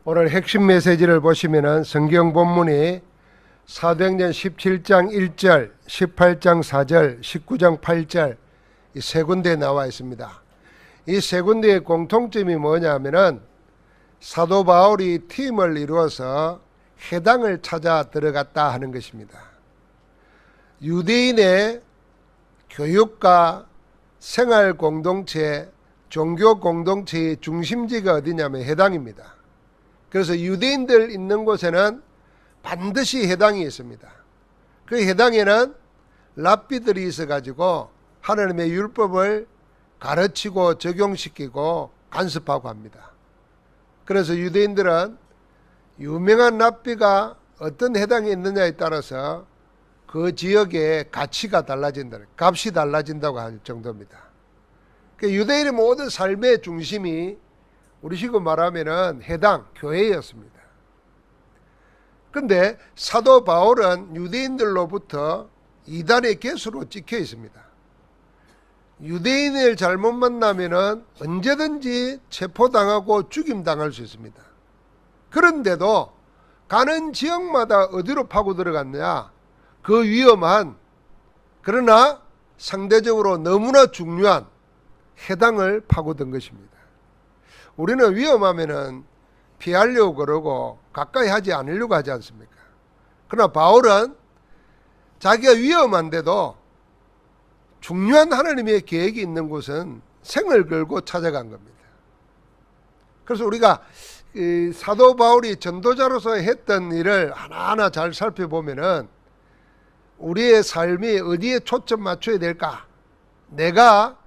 오늘 핵심 메시지를 보시면은 성경 본문이 사도행전 17장 1절, 18장 4절, 19장 8절 이 세 군데에 나와 있습니다. 이 세 군데의 공통점이 뭐냐면은 사도 바울이 팀을 이루어서 회당을 찾아 들어갔다 하는 것입니다. 유대인의 교육과 생활 공동체, 종교 공동체의 중심지가 어디냐면 회당입니다. 그래서 유대인들 있는 곳에는 반드시 회당이 있습니다. 그 회당에는 랍비들이 있어가지고 하나님의 율법을 가르치고 적용시키고 간섭하고 합니다. 그래서 유대인들은 유명한 랍비가 어떤 회당에 있느냐에 따라서 그 지역의 가치가 달라진다, 값이 달라진다고 할 정도입니다. 유대인의 모든 삶의 중심이 우리식으로 말하면은 회당, 교회였습니다. 그런데 사도 바울은 유대인들로부터 이단의 개수로 찍혀 있습니다. 유대인을 잘못 만나면은 언제든지 체포당하고 죽임당할 수 있습니다. 그런데도 가는 지역마다 어디로 파고 들어갔느냐? 그 위험한, 그러나 상대적으로 너무나 중요한 회당을 파고든 것입니다. 우리는 위험하면은 피하려고 그러고 가까이 하지 않으려고 하지 않습니까? 그러나 바울은 자기가 위험한데도 중요한 하나님의 계획이 있는 곳은 생을 걸고 찾아간 겁니다. 그래서 우리가 사도 바울이 전도자로서 했던 일을 하나하나 잘 살펴보면은 우리의 삶이 어디에 초점 맞춰야 될까? 내가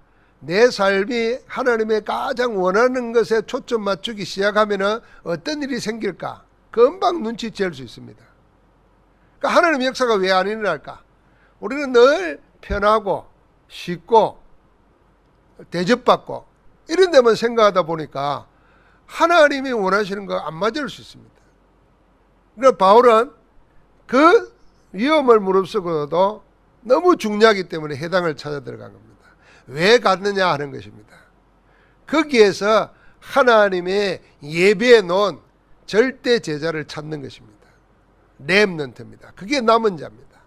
내 삶이 하나님의 가장 원하는 것에 초점 맞추기 시작하면 어떤 일이 생길까? 금방 눈치챌 수 있습니다. 그러니까 하나님의 역사가 왜 안 일어날까? 우리는 늘 편하고 쉽고 대접받고 이런 데만 생각하다 보니까 하나님이 원하시는 거 안 맞을 수 있습니다. 그러니까 바울은 그 위험을 무릅쓰고도 너무 중요하기 때문에 회당을 찾아 들어간 겁니다. 왜 갔느냐 하는 것입니다. 거기에서 하나님의 예배해 놓은 절대 제자를 찾는 것입니다. 렘넌트입니다. 그게 남은 자입니다.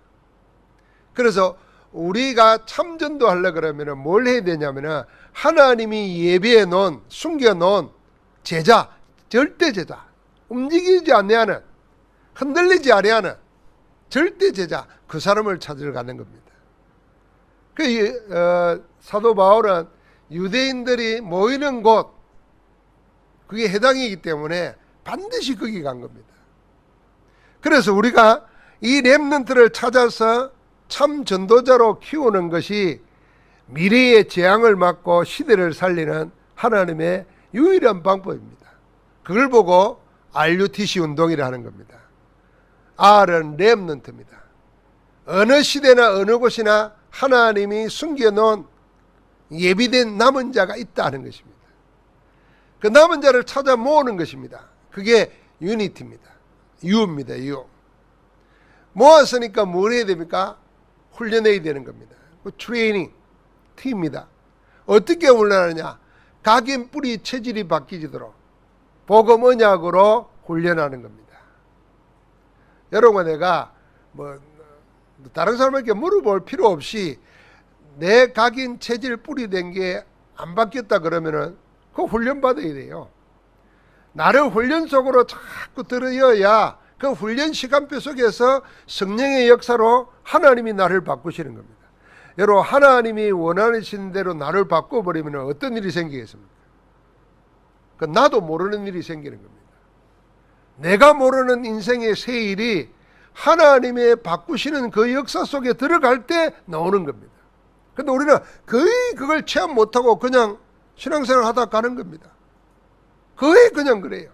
그래서 우리가 참전도 하려고 그러면 뭘 해야 되냐면 하나님이 예배해 놓은, 숨겨 놓은 제자, 절대 제자, 움직이지 아니하는, 흔들리지 아니하는 절대 제자, 그 사람을 찾으러 가는 겁니다. 사도 바울은 유대인들이 모이는 곳, 그게 회당이기 때문에 반드시 거기 간 겁니다. 그래서 우리가 이 렘넌트를 찾아서 참 전도자로 키우는 것이 미래의 재앙을 막고 시대를 살리는 하나님의 유일한 방법입니다. 그걸 보고 RUTC 운동이라 하는 겁니다. R은 렘넌트입니다. 어느 시대나 어느 곳이나 하나님이 숨겨놓은 예비된 남은 자가 있다는 것입니다. 그 남은 자를 찾아 모으는 것입니다. 그게 유니티입니다. 유입니다. 유. 모았으니까 뭘 해야 됩니까? 훈련해야 되는 겁니다. 그 트레이닝, T입니다. 어떻게 훈련하느냐? 각인 뿌리 체질이 바뀌도록 복음 언약으로 훈련하는 겁니다. 여러분, 내가 다른 사람에게 물어볼 필요 없이 내 각인 체질 뿌리 된 게 안 바뀌었다 그러면은 그 훈련 받아야 돼요. 나를 훈련 속으로 자꾸 들어야 그 훈련 시간표 속에서 성령의 역사로 하나님이 나를 바꾸시는 겁니다. 여러분, 하나님이 원하시는 대로 나를 바꿔버리면 어떤 일이 생기겠습니까? 그 나도 모르는 일이 생기는 겁니다. 내가 모르는 인생의 새 일이 하나님의 바꾸시는 그 역사 속에 들어갈 때 나오는 겁니다. 근데 우리는 거의 그걸 체험 못하고 그냥 신앙생활 하다 가는 겁니다. 거의 그냥 그래요.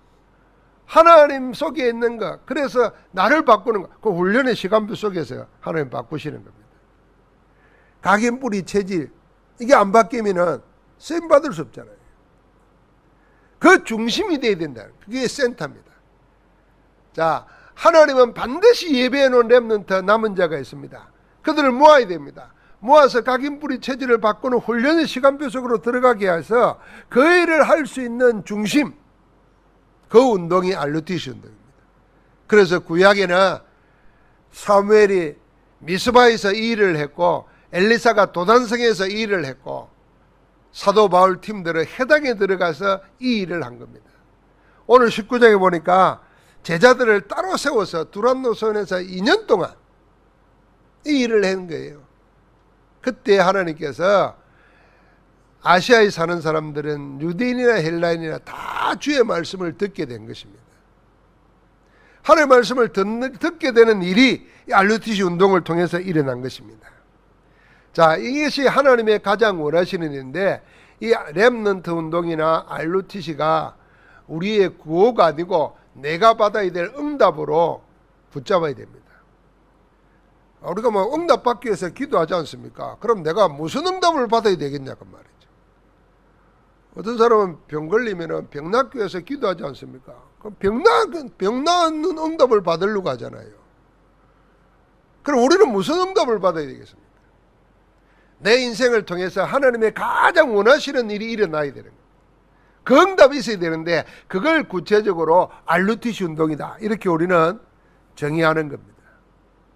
하나님 속에 있는 것, 그래서 나를 바꾸는 것, 그 훈련의 시간표 속에서 하나님 바꾸시는 겁니다. 각인 뿌리 체질, 이게 안 바뀌면은 쓰임 받을 수 없잖아요. 그 중심이 돼야 된다. 그게 센터입니다. 자, 하나님은 반드시 예배해 놓은 렘넌트 남은 자가 있습니다. 그들을 모아야 됩니다. 모아서 각인 뿌리 체질을 바꾸는 훈련의 시간표 속으로 들어가게 해서 그 일을 할 수 있는 중심, 그 운동이 RUTC 운동입니다. 그래서 구약에는 사무엘이 미스바에서 이 일을 했고 엘리사가 도단성에서 이 일을 했고 사도 바울 팀들은 해당에 들어가서 이 일을 한 겁니다. 오늘 19장에 보니까 제자들을 따로 세워서 두란노선에서 2년 동안 이 일을 한 거예요. 그때 하나님께서 아시아에 사는 사람들은 유대인이나 헬라인이나 다 주의 말씀을 듣게 된 것입니다. 하나님의 말씀을 듣게 되는 일이 RUTC 운동을 통해서 일어난 것입니다. 자, 이것이 하나님의 가장 원하시는 일인데 이 렘넌트 운동이나 RUTC가 우리의 구호가 아니고 내가 받아야 될 응답으로 붙잡아야 됩니다. 우리가 뭐 응답 받기 위해서 기도하지 않습니까? 그럼 내가 무슨 응답을 받아야 되겠냐고 말이죠. 어떤 사람은 병 걸리면 병 낫기 위해서 기도하지 않습니까? 그럼 병 낫는 응답을 받으려고 하잖아요. 그럼 우리는 무슨 응답을 받아야 되겠습니까? 내 인생을 통해서 하나님의 가장 원하시는 일이 일어나야 되는 거예요. 그 응답이 있어야 되는데 그걸 구체적으로 RUTC 운동이다, 이렇게 우리는 정의하는 겁니다.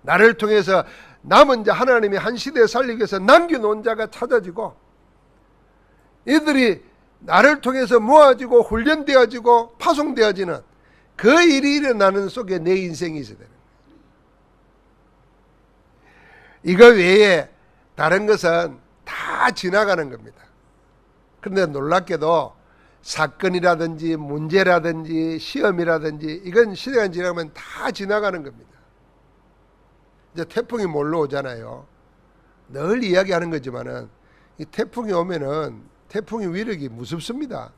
나를 통해서 남은 자, 하나님이 한 시대에 살리기 위해서 남겨놓은 자가 찾아지고 이들이 나를 통해서 모아지고 훈련되어지고 파송되어지는 그 일이 일어나는 속에 내 인생이 있어야 되는 거예요. 이거 외에 다른 것은 다 지나가는 겁니다. 그런데 놀랍게도 사건이라든지 문제라든지 시험이라든지 이건 시대가 지나면 다 지나가는 겁니다. 이제 태풍이 몰러 오잖아요. 늘 이야기하는 거지만은 이 태풍이 오면은 태풍의 위력이 무섭습니다.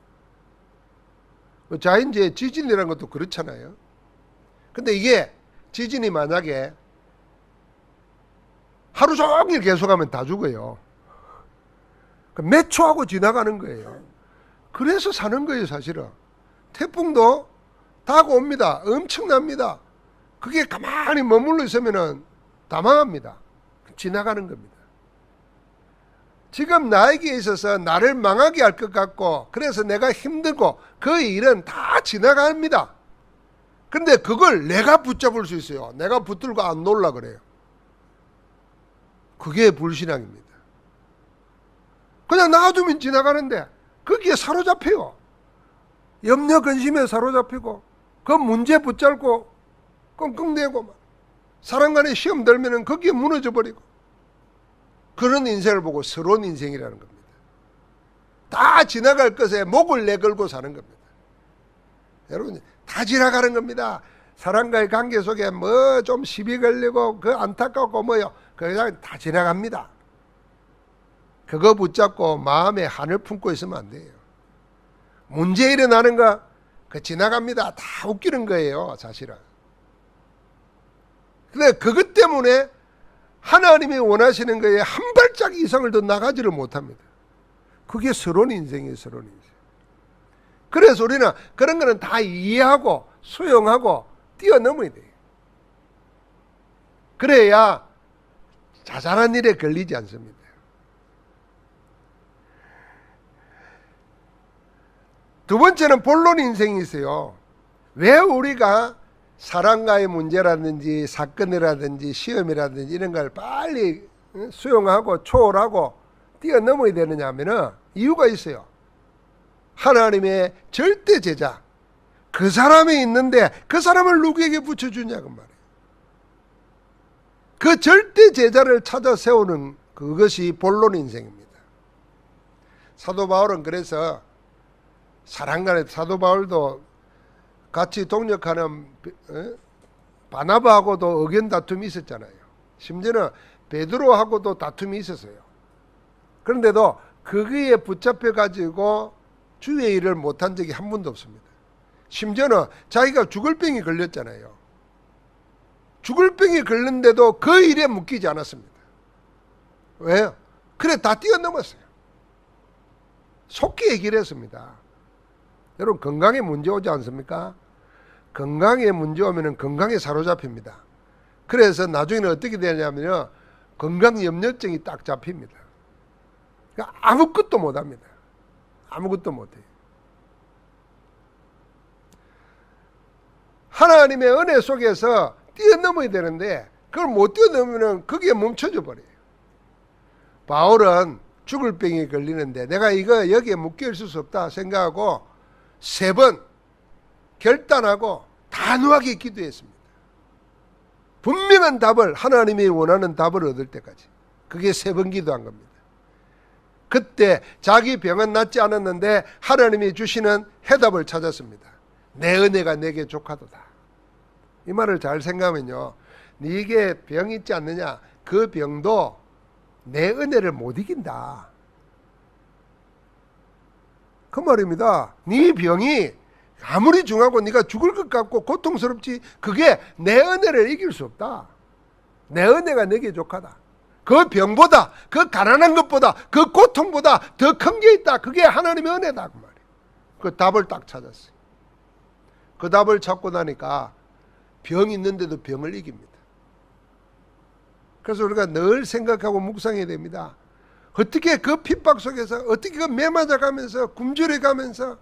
자연재해 지진이라는 것도 그렇잖아요. 근데 이게 지진이 만약에 하루 종일 계속하면 다 죽어요. 몇 초 하고 지나가는 거예요. 그래서 사는 거예요, 사실은. 태풍도 다가옵니다. 엄청납니다. 그게 가만히 머물러 있으면은 다 망합니다. 지나가는 겁니다. 지금 나에게 있어서 나를 망하게 할 것 같고 그래서 내가 힘들고 그 일은 다 지나갑니다. 그런데 그걸 내가 붙잡을 수 있어요. 내가 붙들고 안 놀라 그래요. 그게 불신앙입니다. 그냥 놔두면 지나가는데 거기에 사로잡혀요. 염려 근심에 사로잡히고 그 문제 붙잡고 끙끙대고 사람 간에 시험 들면은 거기에 무너져 버리고 그런 인생을 보고 서러운 인생이라는 겁니다. 다 지나갈 것에 목을 내걸고 사는 겁니다. 여러분, 다 지나가는 겁니다. 사람과의 관계 속에 뭐 좀 시비 걸리고 그 안타깝고 뭐요, 그냥 다 지나갑니다. 그거 붙잡고 마음에 한을 품고 있으면 안 돼요. 문제 일어나는 거 그 지나갑니다. 다 웃기는 거예요, 사실은. 근데 그것 때문에 하나님이 원하시는 거에 한 발짝 이상을 더 나가지를 못합니다. 그게 서러운 인생이에요, 서러운 인생. 그래서 우리는 그런 거는 다 이해하고 수용하고 뛰어넘어야 돼요. 그래야 자잘한 일에 걸리지 않습니다. 두 번째는 본론 인생이 있어요. 왜 우리가 사랑과의 문제라든지 사건이라든지 시험이라든지 이런 걸 빨리 수용하고 초월하고 뛰어넘어야 되느냐 하면은 이유가 있어요. 하나님의 절대 제자, 그 사람이 있는데 그 사람을 누구에게 붙여주냐고 말이에요. 그 절대 제자를 찾아 세우는 그것이 본론 인생입니다. 사도 바울은 그래서 사랑간에 사도 바울도 같이 동역하는 바나바하고도 의견 다툼이 있었잖아요. 심지어는 베드로하고도 다툼이 있었어요. 그런데도 거기에 붙잡혀 가지고 주의 일을 못한 적이 한 번도 없습니다. 심지어는 자기가 죽을 병이 걸렸잖아요. 죽을 병이 걸렸는데도 그 일에 묶이지 않았습니다. 왜요? 그래 다 뛰어넘었어요. 속기 얘기를 했습니다. 여러분, 건강에 문제 오지 않습니까? 건강에 문제 오면 건강에 사로잡힙니다. 그래서 나중에는 어떻게 되냐면요, 건강염려증이 딱 잡힙니다. 그러니까 아무것도 못합니다. 아무것도 못해요. 하나님의 은혜 속에서 뛰어넘어야 되는데 그걸 못 뛰어넘으면 거기에 멈춰져 버려요. 바울은 죽을 병이 걸리는데 내가 이거 여기에 묶여 있을 수 없다 생각하고 3번 결단하고 단호하게 기도했습니다. 분명한 답을, 하나님이 원하는 답을 얻을 때까지. 그게 3번 기도한 겁니다. 그때 자기 병은 낫지 않았는데 하나님이 주시는 해답을 찾았습니다. 내 은혜가 내게 족하도다. 이 말을 잘 생각하면요, 네게 병 있지 않느냐, 그 병도 내 은혜를 못 이긴다, 그 말입니다. 네 병이 아무리 중하고 네가 죽을 것 같고 고통스럽지, 그게 내 은혜를 이길 수 없다. 내 은혜가 내게 족하다. 그 병보다, 그 가난한 것보다, 그 고통보다 더 큰 게 있다. 그게 하나님의 은혜다, 그 말이에요. 그 답을 딱 찾았어요. 그 답을 찾고 나니까 병이 있는데도 병을 이깁니다. 그래서 우리가 늘 생각하고 묵상해야 됩니다. 어떻게 그 핍박 속에서, 어떻게 그 매맞아 가면서, 굶주려 가면서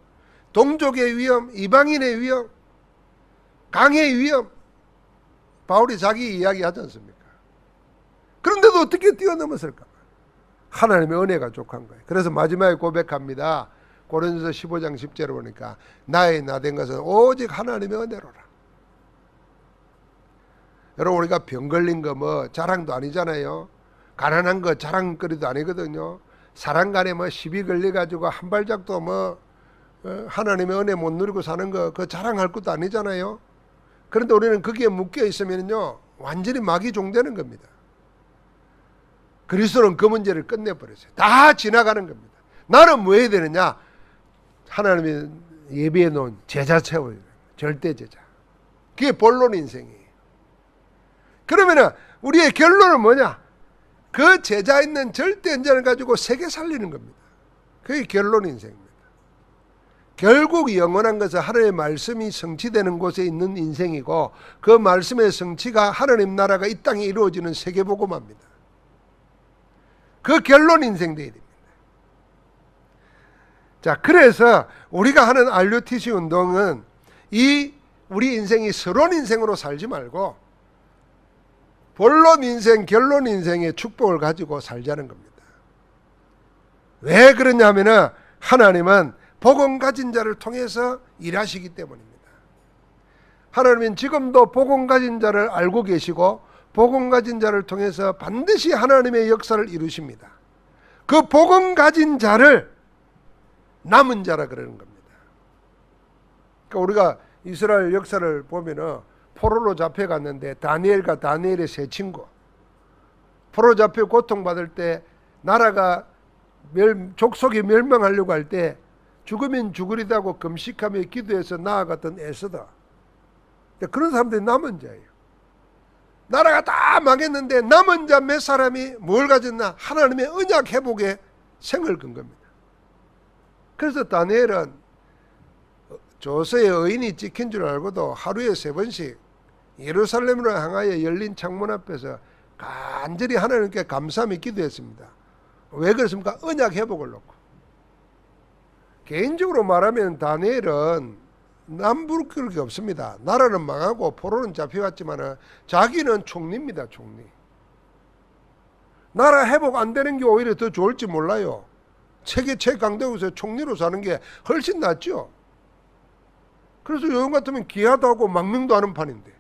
동족의 위험, 이방인의 위험, 강의 위험, 바울이 자기 이야기 하지 않습니까? 그런데도 어떻게 뛰어넘었을까? 하나님의 은혜가 족한 거예요. 그래서 마지막에 고백합니다. 고린도서 15장 10절에 보니까 나의 나된 것은 오직 하나님의 은혜로라. 여러분, 우리가 병 걸린 거 뭐 자랑도 아니잖아요. 가난한 거 자랑거리도 아니거든요. 사람 간에 뭐 시비 걸려가지고 한 발짝도 뭐 하나님의 은혜 못 누리고 사는 거 그거 자랑할 것도 아니잖아요. 그런데 우리는 거기에 묶여 있으면요 완전히 마귀 종되는 겁니다. 그리스도는 그 문제를 끝내버렸어요. 다 지나가는 겁니다. 나는 뭐 해야 되느냐? 하나님이 예비해 놓은 제자 채워야 돼요. 절대 제자. 그게 본론 인생이에요. 그러면은 우리의 결론은 뭐냐? 그 제자 있는 절대 인자를 가지고 세계 살리는 겁니다. 그게 결론 인생입니다. 결국 영원한 것은 하나님의 말씀이 성취되는 곳에 있는 인생이고, 그 말씀의 성취가 하나님 나라가 이 땅에 이루어지는 세계복음화입니다. 그 결론 인생 되어야 됩니다. 자, 그래서 우리가 하는 RUTC 운동은 이 우리 인생이 서론 인생으로 살지 말고 본론 인생, 결론 인생의 축복을 가지고 살자는 겁니다. 왜 그러냐면은 하나님은 복음 가진 자를 통해서 일하시기 때문입니다. 하나님은 지금도 복음 가진 자를 알고 계시고 복음 가진 자를 통해서 반드시 하나님의 역사를 이루십니다. 그 복음 가진 자를 남은 자라 그러는 겁니다. 그러니까 우리가 이스라엘 역사를 보면은 포로로 잡혀갔는데 다니엘과 다니엘의 세 친구, 포로 잡혀 고통받을 때 나라가 족속이 멸망하려고 할 때 죽으면 죽으리다고 금식하며 기도해서 나아갔던 에스더, 그런 사람들이 남은 자예요. 나라가 다 망했는데 남은 자 몇 사람이 뭘 가졌나? 하나님의 언약 회복에 생을 건 겁니다. 그래서 다니엘은 조서의 의인이 찍힌 줄 알고도 하루에 3번씩 예루살렘으로 향하여 열린 창문 앞에서 간절히 하나님께 감사하며 기도했습니다. 왜 그렇습니까? 언약 회복을 놓고. 개인적으로 말하면 다니엘은 남부를 게 없습니다. 나라는 망하고 포로는 잡혀갔지만 자기는 총리입니다. 총리. 나라 회복 안 되는 게 오히려 더 좋을지 몰라요. 세계 최강대국에서 총리로 사는 게 훨씬 낫죠. 그래서 요즘 같으면 기하도 하고 망명도 하는 판인데,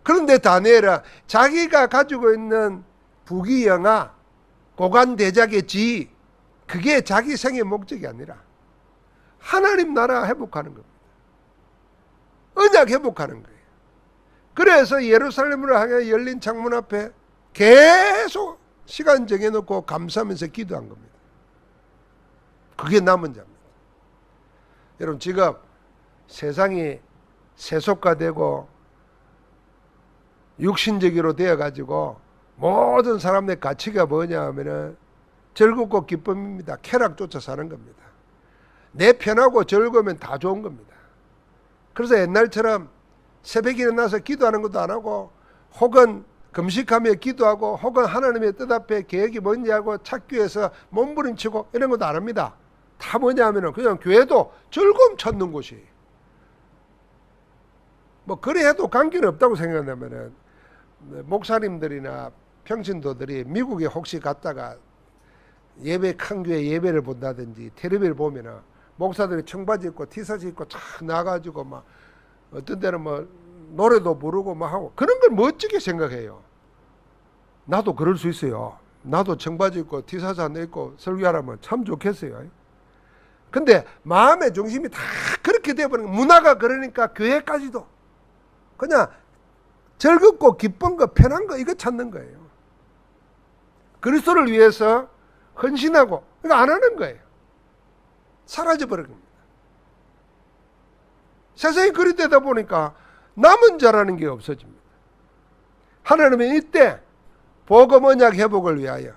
그런데 다니엘은 자기가 가지고 있는 부귀영화, 고관대작의 지위, 그게 자기 생의 목적이 아니라 하나님 나라 회복하는 겁니다. 언약 회복하는 거예요. 그래서 예루살렘으로 향해 열린 창문 앞에 계속 시간 정해놓고 감사하면서 기도한 겁니다. 그게 남은 자입니다. 여러분, 지금 세상이 세속화되고 육신적으로 되어가지고 모든 사람의 가치가 뭐냐 하면은 즐겁고 기쁨입니다. 쾌락 쫓아 사는 겁니다. 내 편하고 즐거우면 다 좋은 겁니다. 그래서 옛날처럼 새벽에 일어나서 기도하는 것도 안 하고, 혹은 금식하며 기도하고, 혹은 하나님의 뜻 앞에 계획이 뭔지 하고 찾기 위해서 몸부림치고 이런 것도 안 합니다. 다 뭐냐 하면은 그냥 교회도 즐거움 찾는 곳이에요. 뭐 그래 해도 관계는 없다고 생각하면은 목사님들이나 평신도들이 미국에 혹시 갔다가 예배 큰 교회 예배를 본다든지 텔레비를 보면은 목사들이 청바지 입고 티셔츠 입고 촥 나가지고 막 어떤 때는 뭐 노래도 부르고 막 하고 그런 걸 멋지게 생각해요. 나도 그럴 수 있어요. 나도 청바지 입고 티셔츠 하나 입고 설교하라면 참 좋겠어요. 근데 마음의 중심이 다 그렇게 되어버리는 문화가 그러니까 교회까지도 그냥 즐겁고 기쁜 거 편한 거 이거 찾는 거예요. 그리스도를 위해서 헌신하고 이거 안 하는 거예요. 사라져버린 겁니다. 세상이 그리 되다 보니까 남은 자라는 게 없어집니다. 하나님은 이때 복음 언약 회복을 위하여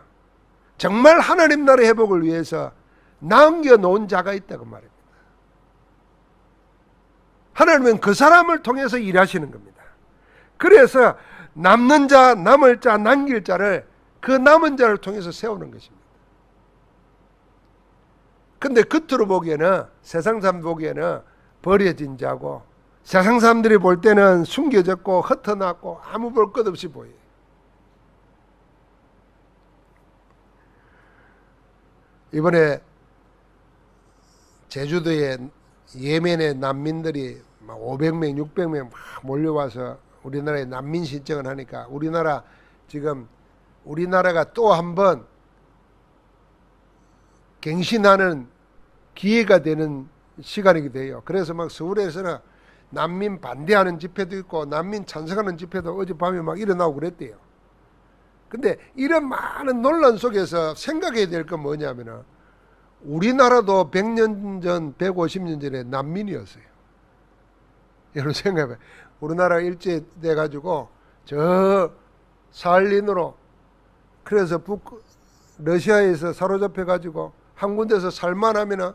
정말 하나님 나라 회복을 위해서 남겨놓은 자가 있다고 말입니다. 하나님은 그 사람을 통해서 일하시는 겁니다. 그래서 남는 자, 남을 자, 남길 자를 그 남은 자를 통해서 세우는 것입니다. 근데 겉으로 보기에는 세상 사람 보기에는 버려진 자고 세상 사람들이 볼 때는 숨겨졌고 흩어놨고 아무 볼 것 없이 보여요. 이번에 제주도에 예멘의 난민들이 500명, 600명 몰려와서 우리나라에 난민 신청을 하니까 우리나라 지금 우리나라가 또 한 번 갱신하는 기회가 되는 시간이게 돼요. 그래서 막 서울에서는 난민 반대하는 집회도 있고 난민 찬성하는 집회도 어젯밤에 막 일어나고 그랬대요. 근데 이런 많은 논란 속에서 생각해야 될 건 뭐냐면은 우리나라도 100년 전, 150년 전에 난민이었어요. 여러분 생각해봐요. 우리나라가 일제돼 가지고 저 살린으로 그래서 러시아에서 사로잡혀 가지고 한 군데서 살만하면은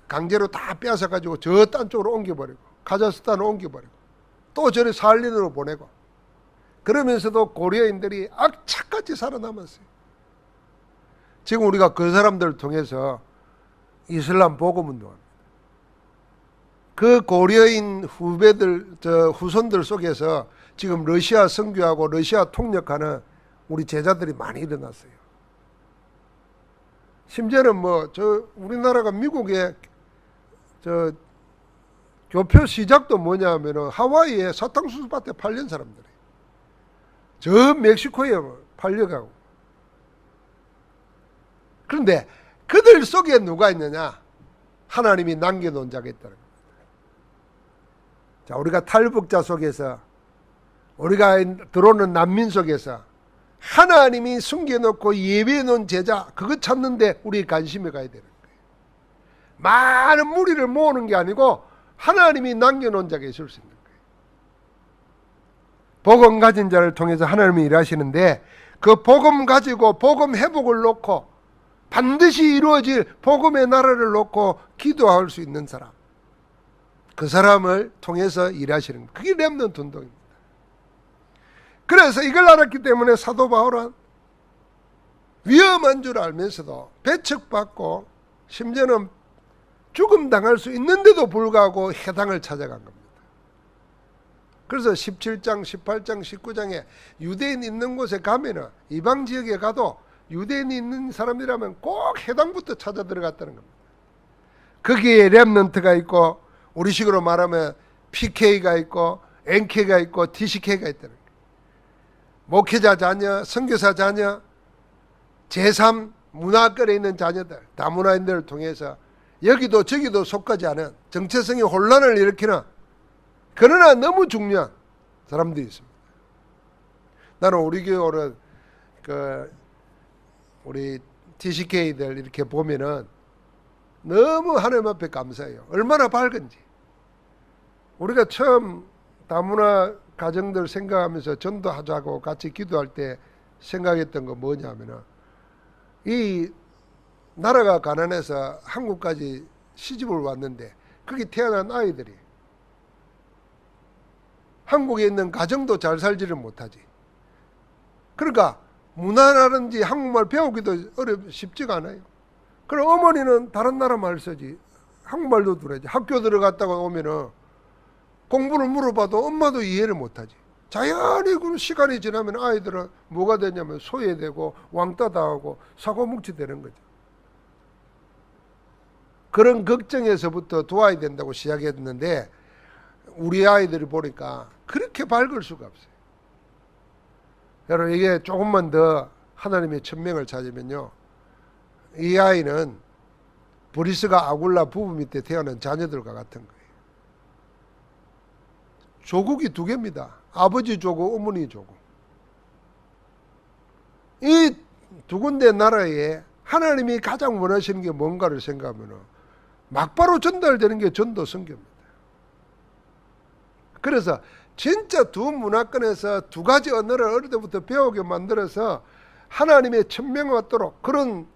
강제로 다 빼앗아 가지고 저 딴 쪽으로 옮겨버리고 카자흐스탄으로 옮겨버리고 또 저리 살린으로 보내고 그러면서도 고려인들이 악착같이 살아남았어요. 지금 우리가 그 사람들을 통해서 이슬람 복음운동합니다. 그 고려인 후배들, 후손들 속에서 지금 러시아 선교하고 러시아 통역하는 우리 제자들이 많이 일어났어요. 심지어는 우리나라가 미국에 교표 시작도 뭐냐 하면은 하와이에 사탕수수밭에 팔린 사람들이에요. 저 멕시코에 팔려가고. 그런데 그들 속에 누가 있느냐? 하나님이 남겨놓은 자가 있다는 겁니다. 자, 우리가 탈북자 속에서 우리가 들어오는 난민 속에서 하나님이 숨겨놓고 예배해놓은 제자 그거 찾는데 우리 관심이 가야 되는 거예요. 많은 무리를 모으는 게 아니고 하나님이 남겨놓은 자가 있을 수 있는 거예요. 복음 가진 자를 통해서 하나님이 일하시는데 그 복음 가지고 복음 회복을 놓고 반드시 이루어질 복음의 나라를 놓고 기도할 수 있는 사람, 그 사람을 통해서 일하시는 거예요. 그게 렘넌트 운동입니다. 그래서 이걸 알았기 때문에 사도 바울은 위험한 줄 알면서도 배척받고 심지어는 죽음 당할 수 있는데도 불구하고 해당을 찾아간 겁니다. 그래서 17장, 18장, 19장에 유대인 있는 곳에 가면은 이방 지역에 가도 유대인이 있는 사람이라면 꼭 해당부터 찾아 들어갔다는 겁니다. 거기에 렘넌트가 있고 우리식으로 말하면 PK가 있고 NK가 있고 TCK가 있다는 거예요. 목회자 자녀, 선교사 자녀, 제3 문화권에 있는 자녀들, 다문화인들을 통해서 여기도 저기도 속하지 않은 정체성의 혼란을 일으키는 그러나 너무 중요한 사람들이 있습니다. 나는 우리 교회는 우리 TCK들 이렇게 보면은 너무 하나님 앞에 감사해요. 얼마나 밝은지. 우리가 처음 다문화 가정들 생각하면서 전도하자고 같이 기도할 때 생각했던 거 뭐냐면은 이 나라가 가난해서 한국까지 시집을 왔는데 거기 태어난 아이들이 한국에 있는 가정도 잘 살지를 못하지. 그러니까 문화라든지 한국말 배우기도 쉽지가 않아요. 그럼 어머니는 다른 나라 말 쓰지 한국말도 들어야지. 학교 들어갔다가 오면은 공부를 물어봐도 엄마도 이해를 못하지. 자연히 그 시간이 지나면 아이들은 뭐가 되냐면 소외되고 왕따 당하고 사고뭉치 되는 거죠. 그런 걱정에서부터 도와야 된다고 시작했는데 우리 아이들이 보니까 그렇게 밝을 수가 없어요. 여러분, 이게 조금만 더 하나님의 천명을 찾으면요, 이 아이는 브리스가 아굴라 부부 밑에 태어난 자녀들과 같은 거예요. 조국이 두 개입니다. 아버지 조국, 어머니 조국. 이 두 군데 나라에 하나님이 가장 원하시는 게 뭔가를 생각하면 막바로 전달되는 게 전도 선교입니다. 그래서 진짜 두 문화권에서 두 가지 언어를 어릴 때부터 배우게 만들어서 하나님의 천명을 받도록 그런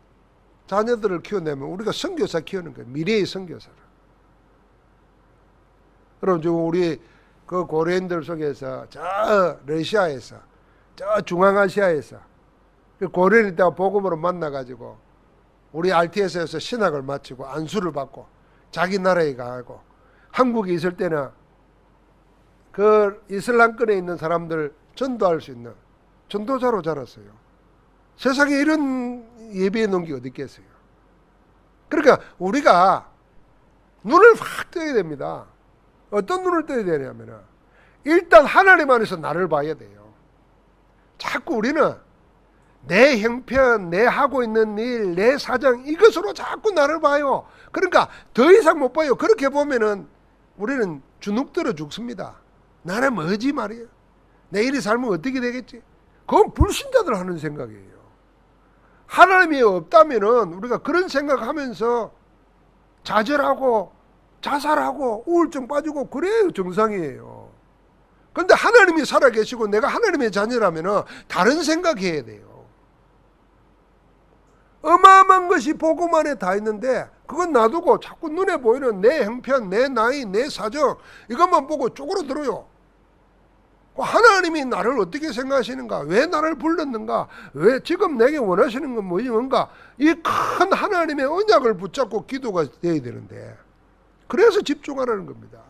자녀들을 키워내면 우리가 선교사 키우는 거예요. 미래의 선교사를. 여러분, 지금 우리 그 고려인들 속에서 저 러시아에서, 저 중앙아시아에서 고려인 때가 복음으로 만나가지고 우리 RTS에서 신학을 마치고 안수를 받고 자기 나라에 가고, 한국에 있을 때는 그 이슬람권에 있는 사람들 전도할 수 있는 전도자로 자랐어요. 세상에 이런 예배해 놓은 게 어디 있겠어요. 그러니까 우리가 눈을 확 떠야 됩니다. 어떤 눈을 떠야 되냐면 일단 하나님 안에서 나를 봐야 돼요. 자꾸 우리는 내 형편, 내 하고 있는 일, 내 사정, 이것으로 자꾸 나를 봐요. 그러니까 더 이상 못 봐요. 그렇게 보면은 우리는 주눅들어 죽습니다. 나는 뭐지 말이에요. 내일이 살면 어떻게 되겠지? 그건 불신자들 하는 생각이에요. 하나님이 없다면은 우리가 그런 생각하면서 좌절하고 자살하고 우울증 빠지고 그래요. 정상이에요. 그런데 하나님이 살아계시고 내가 하나님의 자녀라면은 다른 생각해야 돼요. 어마어마한 것이 복음 안에 다 있는데 그건 놔두고 자꾸 눈에 보이는 내 형편, 내 나이, 내 사정 이것만 보고 쪼그러들어요. 하나님이 나를 어떻게 생각하시는가? 왜 나를 불렀는가? 왜 지금 내게 원하시는 건 뭔가? 이 큰 하나님의 언약을 붙잡고 기도가 돼야 되는데 그래서 집중하라는 겁니다.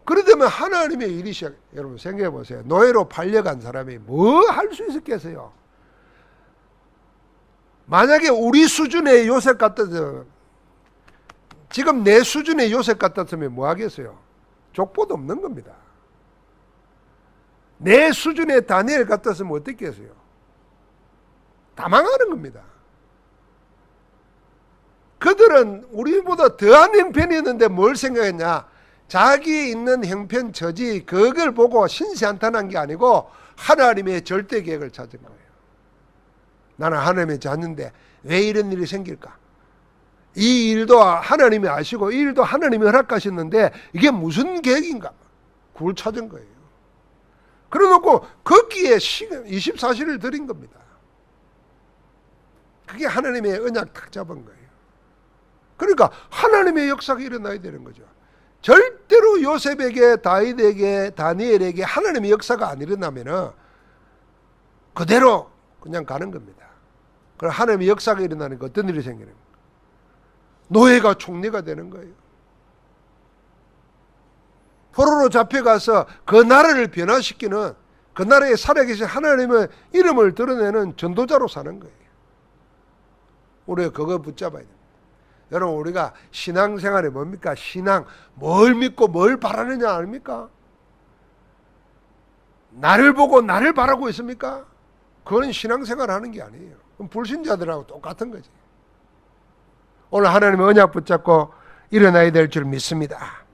그러려면 하나님의 일이 시작. 여러분 생각해 보세요. 노예로 팔려간 사람이 뭐 할 수 있었겠어요? 만약에 우리 수준의 요셉 같았으면, 지금 내 수준의 요셉 같았으면 뭐 하겠어요? 족보도 없는 겁니다. 내 수준의 다니엘 같았으면 어떻게 했어요? 다 망하는 겁니다. 그들은 우리보다 더한 형편이었는데 뭘 생각했냐? 자기 있는 형편 처지 그걸 보고 신세한탄한 게 아니고 하나님의 절대 계획을 찾은 거예요. 나는 하나님의 자녀인데 왜 이런 일이 생길까? 이 일도 하나님이 아시고 이 일도 하나님이 허락하셨는데 이게 무슨 계획인가? 그걸 찾은 거예요. 그래놓고 거기에 24시를 드린 겁니다. 그게 하나님의 언약 탁 잡은 거예요. 그러니까 하나님의 역사가 일어나야 되는 거죠. 절대로 요셉에게, 다윗에게, 다니엘에게 하나님의 역사가 안 일어나면은 그대로 그냥 가는 겁니다. 그럼 하나님의 역사가 일어나니까 어떤 일이 생기는 거예요? 노예가 총리가 되는 거예요. 포로로 잡혀가서 그 나라를 변화시키는, 그 나라에 살아계신 하나님의 이름을 드러내는 전도자로 사는 거예요. 우리가 그거 붙잡아야 됩니다. 여러분, 우리가 신앙생활이 뭡니까? 신앙, 뭘 믿고 뭘 바라느냐 아닙니까? 나를 보고 나를 바라고 있습니까? 그건 신앙생활 하는 게 아니에요. 그럼 불신자들하고 똑같은 거지. 오늘 하나님의 언약 붙잡고 일어나야 될 줄 믿습니다.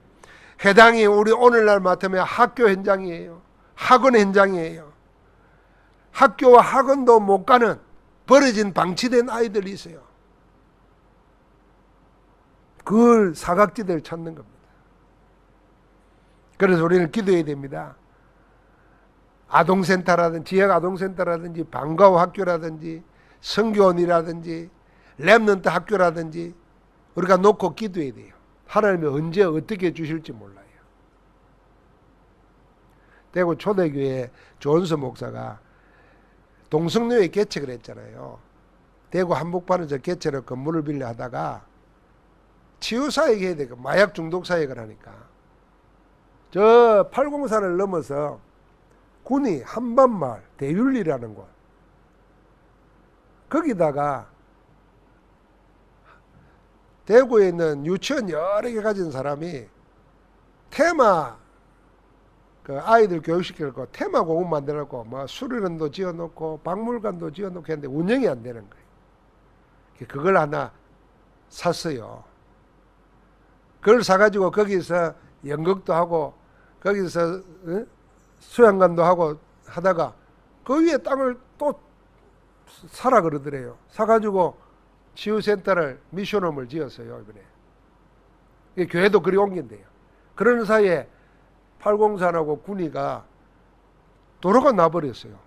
해당이 우리 오늘날 맡으면 학교 현장이에요. 학원 현장이에요. 학교와 학원도 못 가는 버려진 방치된 아이들이 있어요. 그걸 사각지대를 찾는 겁니다. 그래서 우리는 기도해야 됩니다. 아동센터라든지 지역 아동센터라든지 방과후 학교라든지 선교원이라든지 렘넌트 학교라든지 우리가 놓고 기도해야 돼요. 하나님이 언제 어떻게 주실지 몰라요. 대구 초대교회 조은서 목사가 동성로에 개척을 했잖아요. 대구 한복판에서 개척을 건물을 빌려 하다가 치유사역 해야 되고 마약 중독 사역을 하니까 저 팔공산을 넘어서 군이 한반마을 대율리라는 곳, 거기다가 대구에 있는 유치원 여러 개 가진 사람이 테마, 그 아이들 교육시키려고 테마 공원 만들었고, 뭐 수련원도 지어놓고 박물관도 지어놓고 했는데 운영이 안 되는 거예요. 그걸 하나 샀어요. 그걸 사가지고 거기서 연극도 하고 거기서 수양관도 하고 하다가 그 위에 땅을 또 사라 그러더래요. 사가지고 치유센터를 미션홈을 지었어요. 이번에 교회도 그리 옮긴대요. 그러는 사이에 팔공산하고 군위가 도로가 나버렸어요.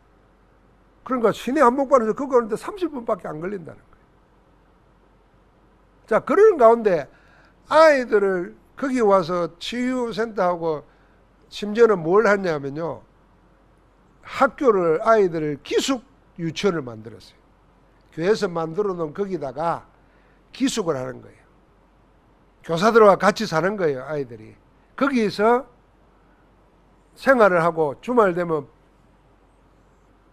그러니까 시내 한복판에서 그거 하는데 30분밖에 안 걸린다는 거예요. 자, 그런 가운데 아이들을 거기 와서 치유센터하고 심지어는 뭘 했냐면요, 학교를, 아이들을 기숙 유치원을 만들었어요. 교회에서 만들어 놓은 거기다가 기숙을 하는 거예요. 교사들과 같이 사는 거예요. 아이들이 거기서 생활을 하고 주말 되면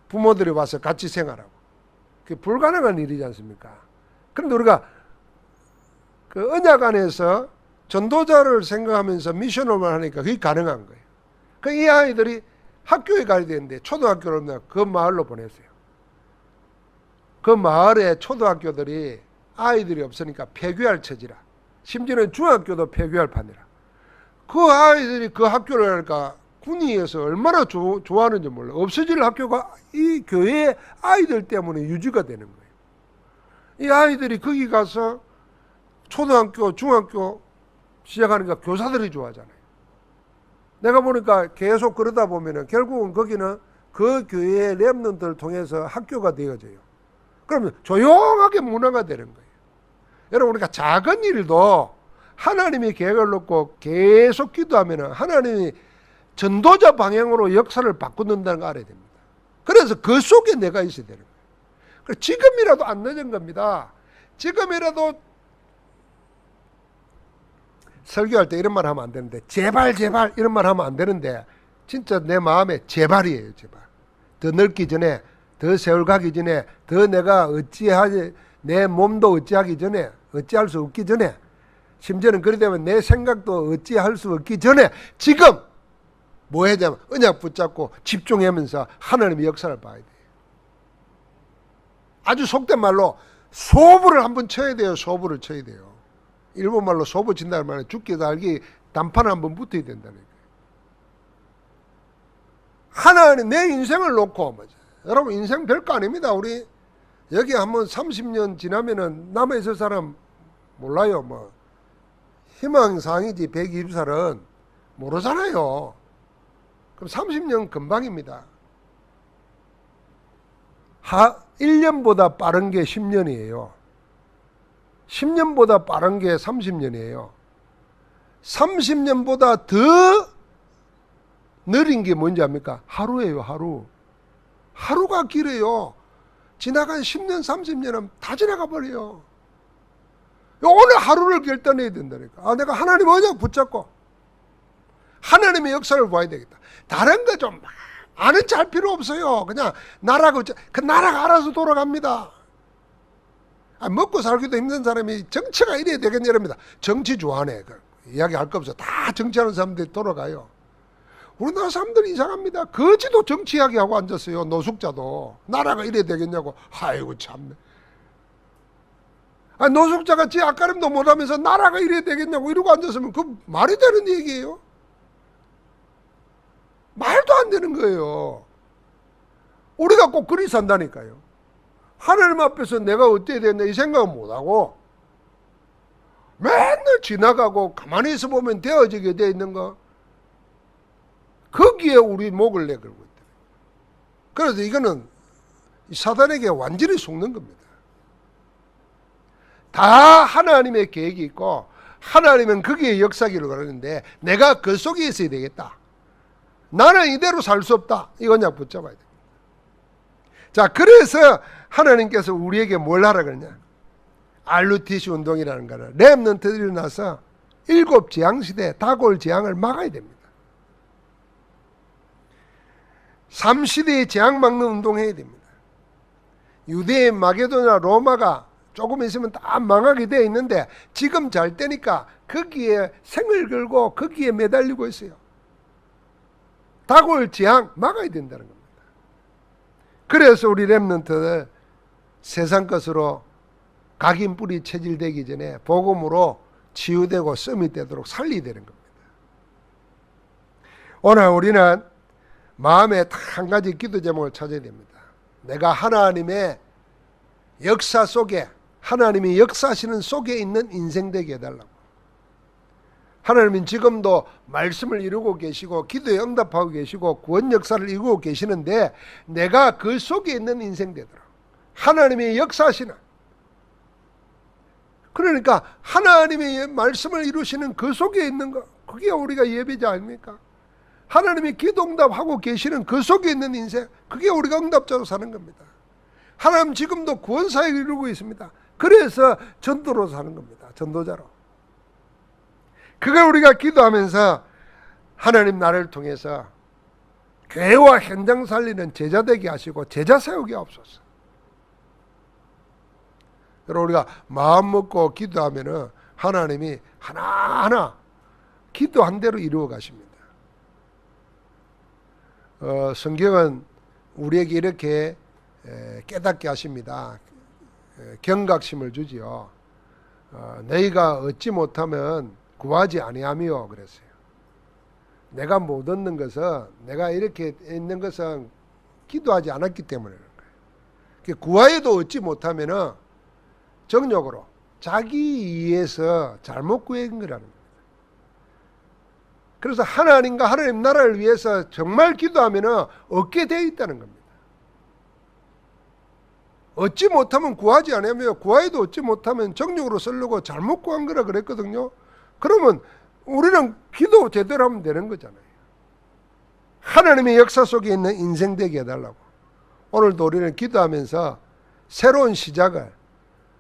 부모들이 와서 같이 생활하고. 그게 불가능한 일이지 않습니까? 그런데 우리가 그 언약 안에서 전도자를 생각하면서 미션을 하니까 그게 가능한 거예요. 그 이 아이들이 학교에 가야 되는데 초등학교를 그 마을로 보냈어요. 그 마을에 초등학교들이 아이들이 없으니까 폐교할 처지라. 심지어는 중학교도 폐교할 판이라. 그 아이들이 그 학교를 하니까 군위에서 얼마나 좋아하는지 몰라. 없어질 학교가 이 교회의 아이들 때문에 유지가 되는 거예요. 이 아이들이 거기 가서 초등학교, 중학교 시작하니까 교사들이 좋아하잖아요. 내가 보니까 계속 그러다 보면은 결국은 거기는 그 교회의 렘넌트를 통해서 학교가 되어져요. 그러면 조용하게 문화가 되는 거예요. 여러분, 우리가 작은 일도 하나님이 계획을 놓고 계속 기도하면은 하나님이 전도자 방향으로 역사를 바꾸는다는 걸 알아야 됩니다. 그래서 그 속에 내가 있어야 되는 거예요. 지금이라도 안 늦은 겁니다. 지금이라도 설교할 때 이런 말 하면 안 되는데, 제발 제발 이런 말 하면 안 되는데, 진짜 내 마음에 제발이에요. 제발. 더 늙기 전에, 더 세월 가기 전에, 더 내가 어찌하지, 내 몸도 어찌하기 전에, 어찌할 수 없기 전에, 심지어는 그리 되면 내 생각도 어찌할 수 없기 전에 지금 뭐 해야 되면 언약 붙잡고 집중하면서 하나님의 역사를 봐야 돼요. 아주 속된 말로 소부를 한번 쳐야 돼요. 소부를 쳐야 돼요. 일본말로 소부 친다는 말은 죽기 살기 단판 한번 붙어야 된다는 거예요. 하나님 내 인생을 놓고, 여러분 인생 별거 아닙니다. 우리 여기 한번 30년 지나면은 남아있을 사람 몰라요. 뭐 희망사항이지 120살은 모르잖아요. 그럼 30년 금방입니다. 1년보다 빠른 게 10년이에요. 10년보다 빠른 게 30년이에요. 30년보다 더 느린 게 뭔지 압니까? 하루예요. 하루. 하루가 길어요. 지나간 10년 30년은 다 지나가 버려요. 오늘 하루를 결단해야 된다니까. 내가 하나님 언약 붙잡고 하나님의 역사를 봐야 되겠다. 다른 거 좀 아는 짤 필요 없어요. 그냥 나라가 그 나라가 알아서 돌아갑니다. 먹고 살기도 힘든 사람이 정치가 이래야 되겠냐 이럽니다. 정치 좋아하네. 이야기할 거 없어. 다 정치하는 사람들이 돌아가요. 우리나라 사람들이 이상합니다. 거지도 정치 이야기하고 앉았어요. 노숙자도. 나라가 이래야 되겠냐고. 아이고 참네. 노숙자가 지 앞가림도 못하면서 나라가 이래야 되겠냐고 이러고 앉았으면 그 말이 되는 얘기예요? 말도 안 되는 거예요. 우리가 꼭 그리 산다니까요. 하나님 앞에서 내가 어때야 되나 이 생각은 못하고 맨날 지나가고 가만히 있어 보면 되어지게 되어 있는 거, 거기에 우리 목을 내걸고 있다. 그래서 이거는 사단에게 완전히 속는 겁니다. 다 하나님의 계획이 있고 하나님은 거기에 역사기를 그러는데 내가 그 속에 있어야 되겠다. 나는 이대로 살 수 없다. 이거 그냥 붙잡아야 됩니다. 자, 그래서 하나님께서 우리에게 뭘 하라 그러냐? RUTC 운동이라는 거는 렘넌트들이 나서 7 재앙 시대 다가올 재앙을 막아야 됩니다. 3시대의 재앙 막는 운동해야 됩니다. 유대인, 마게도냐, 로마가 조금 있으면 다 망하게 되어 있는데 지금 잘 때니까 거기에 생을 걸고 거기에 매달리고 있어요. 다가올 재앙 막아야 된다는 겁니다. 그래서 우리 렘넌트들 세상 것으로 각인 뿌리 체질되기 전에 복음으로 치유되고 썸이 되도록 살려야 되는 겁니다. 오늘 우리는 마음에 딱 한 가지 기도 제목을 찾아야 됩니다. 내가 하나님의 역사 속에, 하나님이 역사하시는 속에 있는 인생 되게 해달라고. 하나님은 지금도 말씀을 이루고 계시고 기도에 응답하고 계시고 구원 역사를 이루고 계시는데 내가 그 속에 있는 인생 되더라. 하나님이 역사하시는, 그러니까 하나님의 말씀을 이루시는 그 속에 있는 거, 그게 우리가 예배자 아닙니까? 하나님이 기도 응답하고 계시는 그 속에 있는 인생, 그게 우리가 응답자로 사는 겁니다. 하나님 지금도 구원사역을 이루고 있습니다. 그래서 전도로 사는 겁니다. 전도자로. 그걸 우리가 기도하면서 하나님 나를 통해서 교회와 현장 살리는 제자 되게 하시고 제자 세우게 하옵소서. 그리고 우리가 마음 먹고 기도하면은 하나님이 하나하나 기도한 대로 이루어 가십니다. 성경은 우리에게 이렇게 깨닫게 하십니다. 경각심을 주지요. 너희가 얻지 못하면 구하지 아니하며 그랬어요. 내가 못 얻는 것은, 내가 이렇게 있는 것은 기도하지 않았기 때문에 그런 거예요. 구하여도 얻지 못하면은 정욕으로 자기 이해에서 잘못 구한 거라는 겁니다. 그래서 하나님과 하나님 나라를 위해서 정말 기도하면은 얻게 되어 있다는 겁니다. 얻지 못하면 구하지 않으며 구하여도 얻지 못하면 정욕으로 쓰려고 잘못 구한 거라 그랬거든요. 그러면 우리는 기도 제대로 하면 되는 거잖아요. 하나님의 역사 속에 있는 인생 되게 해달라고. 오늘도 우리는 기도하면서 새로운 시작을,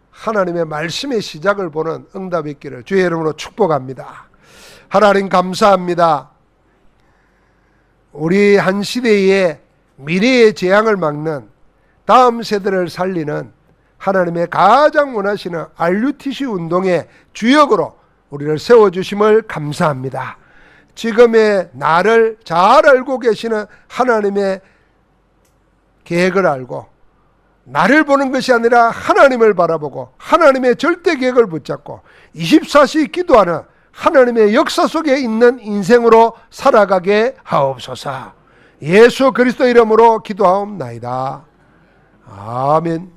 하나님의 말씀의 시작을 보는 응답이 있기를 주의 이름으로 축복합니다. 하나님 감사합니다. 우리 한 시대의 미래의 재앙을 막는, 다음 세대를 살리는 하나님의 가장 원하시는 RUTC 운동의 주역으로 우리를 세워주심을 감사합니다. 지금의 나를 잘 알고 계시는 하나님의 계획을 알고 나를 보는 것이 아니라 하나님을 바라보고 하나님의 절대 계획을 붙잡고 24시 기도하는 하나님의 역사 속에 있는 인생으로 살아가게 하옵소서. 예수 그리스도 이름으로 기도하옵나이다. 아멘.